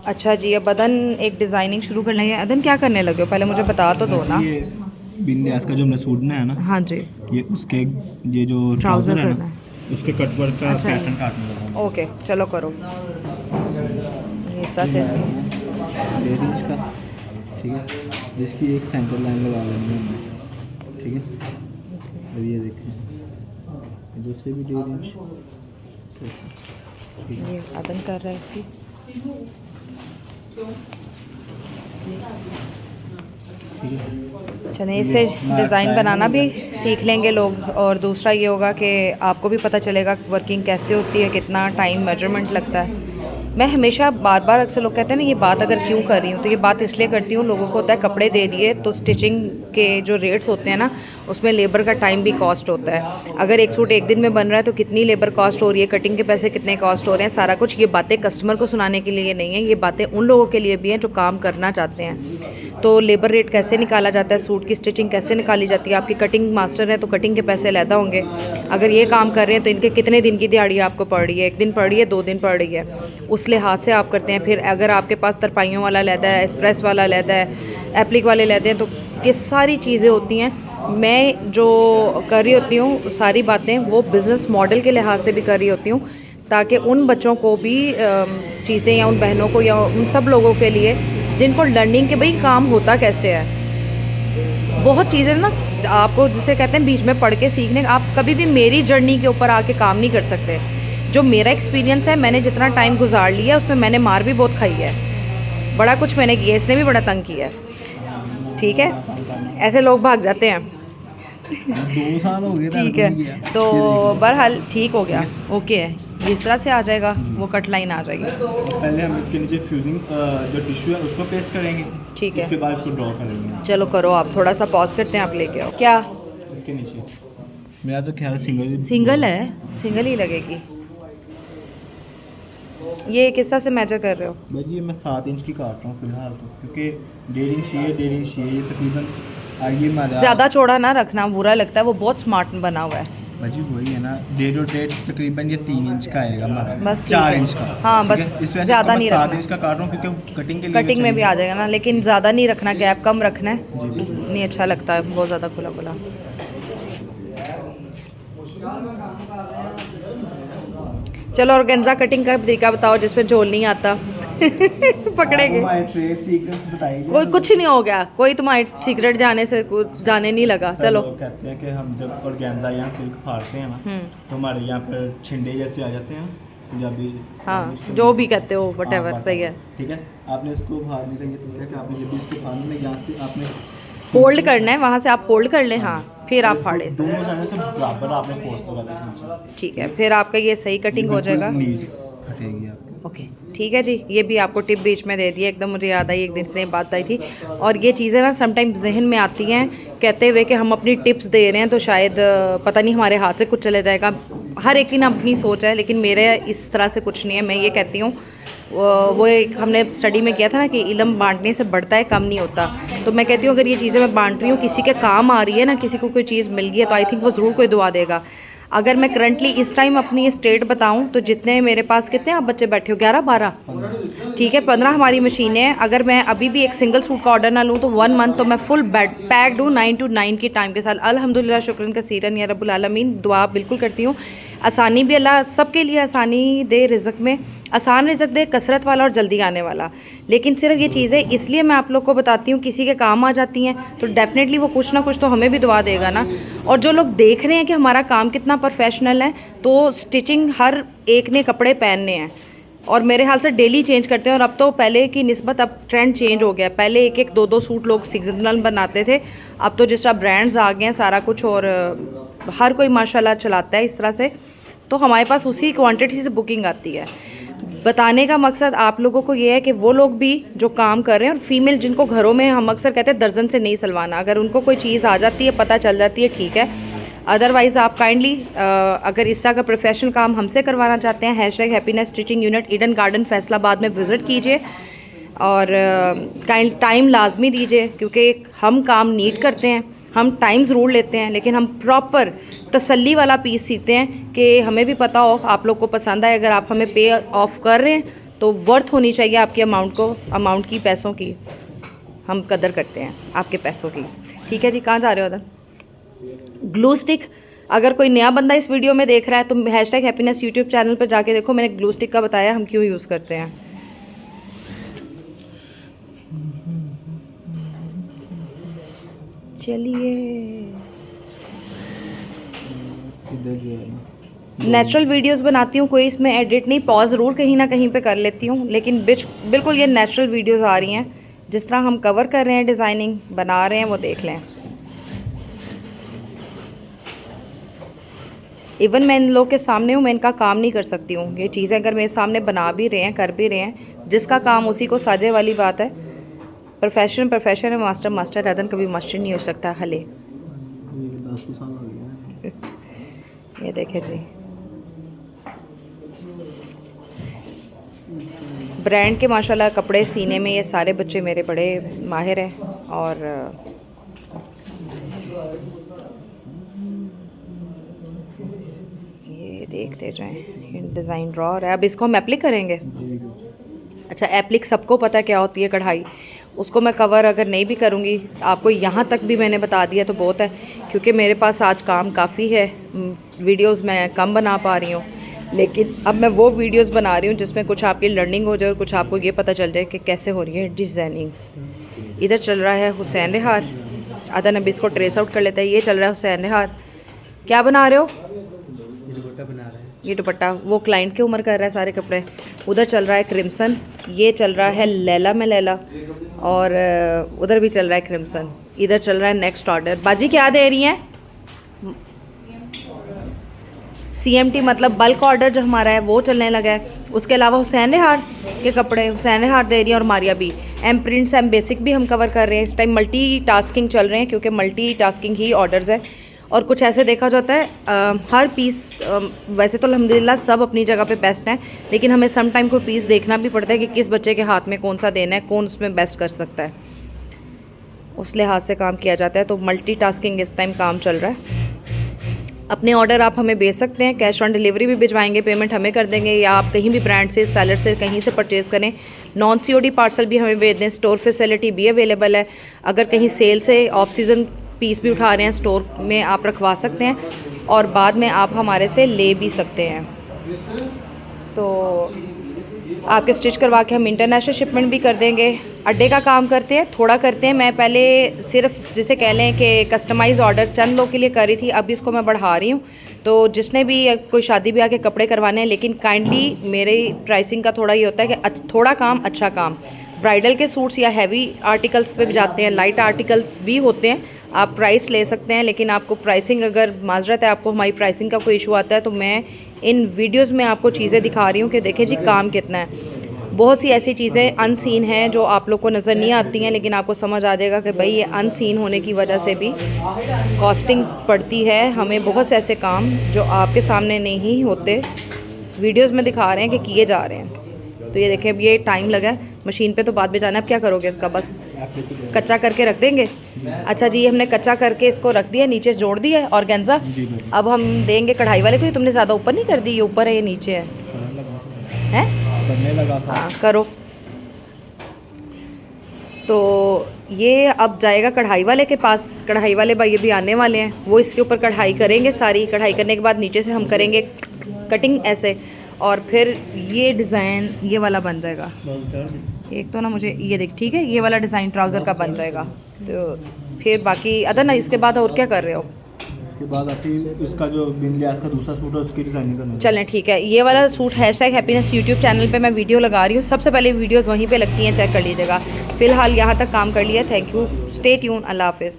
अच्छा जी, अब बदन एक डिज़ाइनिंग शुरू करने लगे। अदन क्या करने लगे हो, पहले मुझे बता तो दो ना। ये बिंदियास का जो हमने सूट ना है ना, हाँ जी। ये उसके ये जो ट्राउज़र ट्राउज़र है ना, करना है। उसके कटवर्क का अच्छा पैटर्न ये, काटने लगा हूँ। ओके चलो करो। ये हिस्सा ये से मैं इसकी। रखना है 1.5 इंच का, ठीक है, जिसकी एक सेंटर लाइन लगा लेनी है हमने, ठीक है। अब ये देखें, दूसरे भी 1.5 इंच, ठीक है। ये अदन कर रहा है इसकी। ठीक है, चलिए, ये इससे मार्क डिज़ाइन ट्रायंगल बनाना हो भी गया। सीख लेंगे लोग, और दूसरा ये होगा कि आपको भी पता चलेगा वर्किंग कैसे होती है, कितना टाइम मेजरमेंट लगता है। मैं हमेशा बार बार अक्सर लोग कहते हैं ना ये बात अगर क्यों कर रही हूँ, तो ये बात इसलिए करती हूँ, लोगों को होता है कपड़े दे दिए तो स्टिचिंग के जो रेट्स होते हैं ना, उसमें लेबर का टाइम भी कॉस्ट होता है। अगर एक सूट एक दिन में बन रहा है तो कितनी लेबर कॉस्ट हो रही है, कटिंग के पैसे कितने कॉस्ट हो रहे हैं, सारा कुछ। ये बातें कस्टमर को सुनाने के लिए नहीं है, ये बातें उन लोगों के लिए भी हैं जो काम करना चाहते हैं। तो लेबर रेट कैसे निकाला जाता है, सूट की स्टिचिंग कैसे निकाली जाती है, आपकी कटिंग मास्टर है तो कटिंग के पैसे अलहदा होंगे। अगर ये काम कर रहे हैं तो इनके कितने दिन की दिहाड़ी आपको पड़ रही है, 1 दिन पड़ रही है, 2 दिन पड़ रही है, उस लिहाज से आप करते हैं। फिर अगर आपके पास तरपाइयों वाला लहदा है, एक्सप्रेस वाला लहदा है, एप्लिक वाले लहदे हैं, तो किस सारी चीज़ें होती हैं। मैं जो कर रही होती हूँ सारी बातें वो बिज़नेस मॉडल के लिहाज से भी कर रही होती हूँ, ताकि उन बच्चों को भी चीज़ें, या उन बहनों को, या उन सब लोगों के लिए जिनको लर्निंग के भाई काम होता कैसे है। बहुत चीज़ें ना आपको जिसे कहते हैं बीच में पढ़ के सीखने, आप कभी भी मेरी जर्नी के ऊपर आके काम नहीं कर सकते। जो मेरा एक्सपीरियंस है, मैंने जितना टाइम गुजार लिया उसमें मैंने मार भी बहुत खाई है, बड़ा कुछ मैंने किया, इसने भी बड़ा तंग किया है। ठीक है, ऐसे लोग भाग जाते हैं। 2 साल हो गए था ठीक को है, नहीं किया। तो ये देख लो, बहरहाल ठीक हो गया। ठीक है। ओके है, ये इस तरह से आ जाएगा, वो कट लाइन आ जाएगी। पहले हम इसके नीचे फ्यूजिंग जो टिश्यू है उसको पेस्ट करेंगे, ठीक है, उसके बाद इसको ड्रॉ करेंगे चलो करो, आप थोड़ा सा पॉज करते हैं, आप लेके आओ। क्या इसके नीचे। मेरा तो ख्याल सिंगल सिंगल है, सिंगल ही लगेगी। ये किस तरह से मेजर कर रहे हो? भाई ये मैं 7 इंच की काट रहा हूँ फिलहाल तो, क्योंकि 1.5 इंच ये 1.5 इंच ये तकरीबन आगे हमारा। ज़्यादा चौड़ा ना रखना, बुरा लगता है, वो बहुत स्मार्ट बना हुआ है। भाजी वही है ना, 1.5 तकरीबन ये 3 इंच का आएगा हमारा, बस ठीक 4 है। इंच का। हाँ ठीक बस, है? इस वजह से ज़्यादा इसको मैं नहीं 7 रखना, इंच का काट रहा हूँ क्योंकि कटिंग के लिए कटिंग में भी आ चाहिए। जाएगा ना, लेकिन ज़्यादा नहीं रखना, गैप कम रखना है, जी बिल्कुल। नहीं अच्छा लगता है बहुत ज़्यादा खुला खुला। चलो, ऑर्गेन्जा कटिंग का तरीका बताओ जिसमें झोल नहीं आता। पकड़ेंगे। हमारे ट्रेड सीक्रेट्स बताइए। कोई कुछ नहीं हो गया, कोई तुम्हारे सीक्रेट जाने से कुछ जाने नहीं लगा। सब चलो। लोग कहते हैं कि हम जब ऑर्गेन्जा यहाँ सिल्क फाड़ते हैं ना, तो हमारे यहाँ पर छिंडे जैसे आ जाते हैं पंजाबी। हाँ, जो भी कहते हो हाँ, वटेवर, बस। सही है। ठीक है, आपने इसको फाड़ने का ये तरीका है कि आपने जब भी इसको फाड़ना है यहाँ से आपने होल्ड करना है, वहाँ से आप होल्ड कर लें, हाँ, फिर आप इसको फाड़े। दोनों साइडों से बराबर आपने फोर्स लगा देना। ठीक है, फिर आपका ये सही कटिंग हो जाएगा। नीट फटेगी आपकी। ओके, ठीक है जी, ये भी आपको टिप बीच में दे दी है, एकदम मुझे याद आई, एक दिन से ये बात आई थी। और ये चीज़ें ना समटाइम्स जहन में आती हैं कहते हुए कि हम अपनी टिप्स दे रहे हैं तो शायद पता नहीं हमारे हाथ से कुछ चले जाएगा। हर एक की ना अपनी सोच है, लेकिन मेरे इस तरह से कुछ नहीं है। मैं ये कहती हूँ, वो एक हमने स्टडी में किया था ना कि इल्म बांटने से बढ़ता है, कम नहीं होता। तो मैं कहती हूँ अगर ये चीज़ें मैं बांट रही हूँ, किसी के काम आ रही है ना, किसी को कोई चीज़ मिल गई है, तो आई थिंक वो ज़रूर कोई दुआ देगा। अगर मैं करंटली इस टाइम अपनी स्टेट बताऊं तो जितने मेरे पास, कितने आप बच्चे बैठे हो, 11-12, ठीक है, 15 हमारी मशीनें हैं। अगर मैं अभी भी एक सिंगल सूट का ऑर्डर ना लूँ तो 1 मंथ तो मैं फुल पैक्ड हूँ 9 to 9 की टाइम के साथ। अल्हम्दुलिल्लाह, शुक्रन कसीरन या रब्बुल आलमीन। दुआ बिल्कुल करती हूँ, आसानी भी अल्लाह सबके लिए आसानी दे, रिज़्क़ में आसान रिज़्क़ दे, कसरत वाला और जल्दी आने वाला। लेकिन सिर्फ ये चीज़ें इसलिए मैं आप लोग को बताती हूँ, किसी के काम आ जाती हैं तो डेफ़िनेटली वो कुछ ना कुछ तो हमें भी दुआ देगा ना। और जो लोग देख रहे हैं कि हमारा काम कितना प्रोफेशनल है, तो स्टिचिंग हर एक ने कपड़े पहनने हैं और मेरे हाल से डेली चेंज करते हैं। और अब तो पहले की निस्बत अब ट्रेंड चेंज हो गया। पहले 1-1, 2-2 सूट लोग सीजनल बनाते थे, अब तो जिस तरह ब्रांड्स आ गए हैं सारा कुछ, और हर कोई माशाल्लाह चलाता है इस तरह से, तो हमारे पास उसी क्वांटिटी से बुकिंग आती है। बताने का मकसद आप लोगों को ये है कि वो लोग भी जो काम कर रहे हैं, और फीमेल जिनको घरों में हम अक्सर कहते हैं दर्जन से नहीं सिलवाना, अगर उनको कोई चीज़ आ जाती है, पता चल जाती है, ठीक है। अदरवाइज़ आप काइंडली अगर इस तरह का प्रोफेशनल काम हमसे करवाना चाहते हैं, #happiness stitching unit, Eden garden Faisalabad में विज़िट कीजिए और टाइम लाजमी दीजिए, क्योंकि हम काम नीट करते हैं, हम टाइम ज़रूर लेते हैं, लेकिन हम प्रॉपर तसल्ली वाला पीस सीते हैं कि हमें भी पता हो, आप लोग को पसंद आए। अगर आप हमें पे ऑफ कर रहे हैं तो वर्थ होनी चाहिए आपकी अमाउंट की, पैसों की। हम कदर करते हैं आपके पैसों की। ठीक है जी, कहाँ जा रहे हो उधर? ग्लू स्टिक, अगर कोई नया बंदा इस वीडियो में देख रहा है तो #हैप्पीनेस यूट्यूब चैनल पर जाके देखो, मैंने ग्लू स्टिक का बताया हम क्यों यूज़ करते हैं। चलिए, इधर जो है ना नेचुरल वीडियोस बनाती हूँ, कोई इसमें एडिट नहीं, पॉज ज़रूर कहीं ना कहीं पे कर लेती हूँ, लेकिन बिल्कुल ये नेचुरल वीडियोस आ रही हैं। जिस तरह हम कवर कर रहे हैं, डिज़ाइनिंग बना रहे हैं, वो देख लें। इवन मैं इन लोग के सामने हूँ, मैं इनका काम नहीं कर सकती हूँ। ये चीज़ें अगर मेरे सामने बना भी रहे हैं, कर भी रहे हैं, जिसका काम उसी को साजे वाली बात है। प्रोफेशन है, मास्टर रदन कभी मास्टर नहीं हो सकता। हले ये 10 साल हो गया। ये देखे जी, ब्रांड के माशाल्लाह कपड़े सीने में ये सारे बच्चे मेरे बड़े माहिर हैं। और ये देखते जाएं, डिज़ाइन ड्रॉ है। अब इसको हम एप्लिक करेंगे। अच्छा, एप्लिक सबको पता है क्या होती है कढ़ाई, उसको मैं कवर अगर नहीं भी करूँगी, आपको यहाँ तक भी मैंने बता दिया तो बहुत है, क्योंकि मेरे पास आज काम काफ़ी है। वीडियोस मैं कम बना पा रही हूँ, लेकिन अब मैं वो वीडियोस बना रही हूँ जिसमें कुछ आपकी लर्निंग हो जाए और कुछ आपको ये पता चल जाए कि कैसे हो रही है डिज़ाइनिंग। इधर चल रहा है हुसैन रिहार, आधा नबी इसको ट्रेस आउट कर लेता है। ये चल रहा है हुसैन रिहार। क्या बना रहे हो? ये दुपट्टा वो क्लाइंट के उम्र कर रहा है सारे कपड़े। उधर चल रहा है क्रिम्सन, ये चल रहा है लैला में लैला, और उधर भी चल रहा है क्रिम्सन। इधर चल रहा है नेक्स्ट ऑर्डर। बाजी क्या दे रही हैं? CMT मतलब बल्क ऑर्डर जो हमारा है वो चलने लगा है। उसके अलावा हुसैन रिहार के कपड़े हुसैन रिहार दे रही है, और मारिया भी। एम प्रिंट्स, एम बेसिक भी हम कवर कर रहे हैं। इस टाइम मल्टी टास्किंग चल रहे हैं, क्योंकि मल्टी टास्किंग ही ऑर्डर्स है। और कुछ ऐसे देखा जाता है हर पीस, वैसे तो अल्हम्दुलिल्लाह सब अपनी जगह पे बेस्ट है, लेकिन हमें सम टाइम को पीस देखना भी पड़ता है कि किस बच्चे के हाथ में कौन सा देना है, कौन उसमें बेस्ट कर सकता है, उस लिहाज से काम किया जाता है। तो मल्टी टास्किंग इस टाइम काम चल रहा है। अपने ऑर्डर आप हमें भेज सकते हैं, कैश ऑन डिलीवरी भी भिजवाएंगे, पेमेंट हमें कर देंगे, या आप कहीं भी ब्रांड से, सेलर से कहीं से परचेज़ करें। नॉन COD पार्सल भी हमें भेज दें, स्टोर फैसिलिटी भी अवेलेबल है। अगर कहीं सेल से ऑफ सीज़न पीस भी उठा रहे हैं, स्टोर में आप रखवा सकते हैं, और बाद में आप हमारे से ले भी सकते हैं। तो आपके स्टिच करवा के हम इंटरनेशनल शिपमेंट भी कर देंगे। अड्डे का काम करते हैं, थोड़ा करते हैं। मैं पहले सिर्फ जिसे कह लें कि कस्टमाइज़ ऑर्डर चंद लोग के लिए कर रही थी, अब इसको मैं बढ़ा रही हूँ। तो जिसने भी कोई शादी ब्याह के कपड़े करवाने हैं, लेकिन काइंडली मेरे प्राइसिंग का थोड़ा ये होता है कि थोड़ा काम अच्छा काम। ब्राइडल के सूट्स या हैवी आर्टिकल्स पे भी जाते हैं, लाइट आर्टिकल्स भी होते हैं, आप प्राइस ले सकते हैं। लेकिन आपको प्राइसिंग, अगर माजरत है आपको हमारी प्राइसिंग का कोई इशू आता है, तो मैं इन वीडियोस में आपको चीज़ें दिखा रही हूँ कि देखें जी काम कितना है। बहुत सी ऐसी चीज़ें अनसीन हैं जो आप लोग को नज़र नहीं आती हैं, लेकिन आपको समझ आ जाएगा कि भाई ये अनसीन होने की वजह से भी कॉस्टिंग पड़ती है हमें। बहुत से ऐसे काम जो आपके सामने नहीं होते, वीडियोस में दिखा रहे हैं कि किए जा रहे हैं। तो ये देखें, अब ये टाइम लगा है मशीन पे, तो बाद में जाना। अब क्या करोगे इसका? बस कच्चा करके रख देंगे। अच्छा जी, हमने कच्चा करके इसको रख दिया, नीचे जोड़ दिया है ऑर्गेन्जा। अब हम देंगे कढ़ाई वाले को। ये तुमने ज़्यादा ऊपर नहीं कर दी, ये ऊपर है, ये नीचे है, हैं? करने लगा था। हाँ करो। तो ये अब जाएगा कढ़ाई वाले के पास। कढ़ाई वाले भाई भी आने वाले हैं, वो इसके ऊपर कढ़ाई करेंगे सारी। कढ़ाई करने के बाद नीचे से हम करेंगे कटिंग ऐसे, और फिर ये डिज़ाइन ये वाला बन जाएगा। एक तो ना मुझे ये देख, ठीक है, ये वाला डिज़ाइन ट्राउज़र का बन जाएगा। तो फिर बाकी अदर ना, इसके बाद और क्या कर रहे हो? उसके बाद आपकी इसका जो बिंदियास का दूसरा सूट है उसकी डिज़ाइनिंग करनी है। चलें ठीक है, ये वाला सूट #हैप्पीनेस यूट्यूब चैनल पे मैं वीडियो लगा रही हूँ। सबसे पहले वीडियोस वहीं पे लगती हैं, चेक कर लीजिएगा। फ़िलहाल यहाँ तक काम कर लिया। थैंक यू, स्टे ट्यून, अल्लाह हाफिज़।